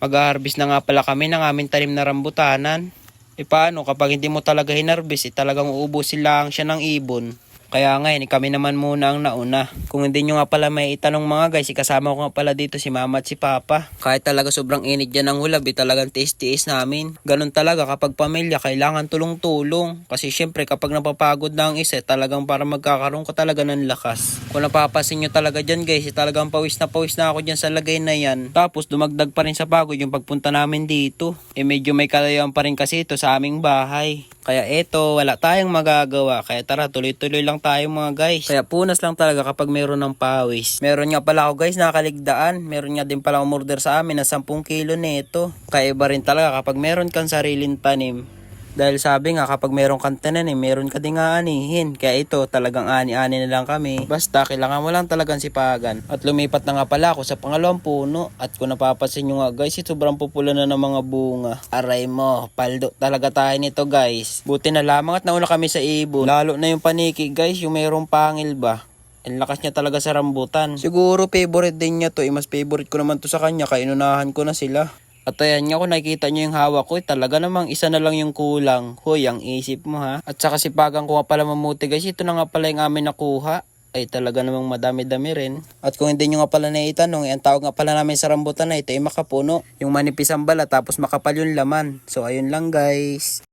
Mag-harvest na nga pala kami ng aming tanim na rambutanan. E paano kapag hindi mo talaga hinarvest, talagang uubusin lang siya ng ibon. Kaya ngayon, kami naman muna ang nauna. Kung hindi nyo nga pala may itanong mga guys, kasama ko nga pala dito si mama at si papa. Kahit talaga sobrang init dyan ng hulab, talagang tiis-tiis namin. Ganun talaga kapag pamilya, kailangan tulong-tulong. Kasi syempre kapag napapagod na ang isa, talagang para magkakaroon ka talaga ng lakas. Kung napapasin nyo talaga dyan guys, talagang pawis na ako dyan sa lagay na yan. Tapos dumagdag pa rin sa pagod yung pagpunta namin dito. Medyo may kalayuan pa rin kasi ito sa aming bahay. Kaya eto, wala tayong magagawa. Kaya tara, tuloy-tuloy lang tayo mga guys. Kaya punas lang talaga kapag meron ng pawis. Meron nga pala ako guys nakaligdaan. Meron nga din pala umorder sa amin na 10 kilo nito. Kaya iba rin talaga kapag meron kang sariling tanim. Dahil sabi nga kapag meron kang tanim, meron ka din aanihin. Kaya ito talagang ani-ani na lang kami. Basta kailangan mo lang talagang sipagan. At lumipat na nga pala ako sa pangalawang puno. At kung napapansin nyo nga guys, sobrang pupula na ng mga bunga. Aray mo, paldo talaga tayo nito guys. Buti na lamang at nauna kami sa ibon. Lalo na yung paniki guys, yung mayroong pangil ba. Ang lakas niya talaga sa rambutan. Siguro favorite din niya to. Mas favorite ko naman to sa kanya. Kaya inunahan ko na sila. At ayan nga, kung nakikita nyo yung hawak ko, talaga namang isa na lang yung kulang. Hoy, ang isip mo ha. At saka sipagan ko nga pala mamuti guys, ito na nga pala yung amin nakuha. Ay talaga namang madami-dami rin. At kung hindi nyo nga pala naitanong, ang tawag nga pala namin sa rambutan na ito ay makapuno. Yung manipis ang bala tapos makapal yung laman. So ayun lang guys.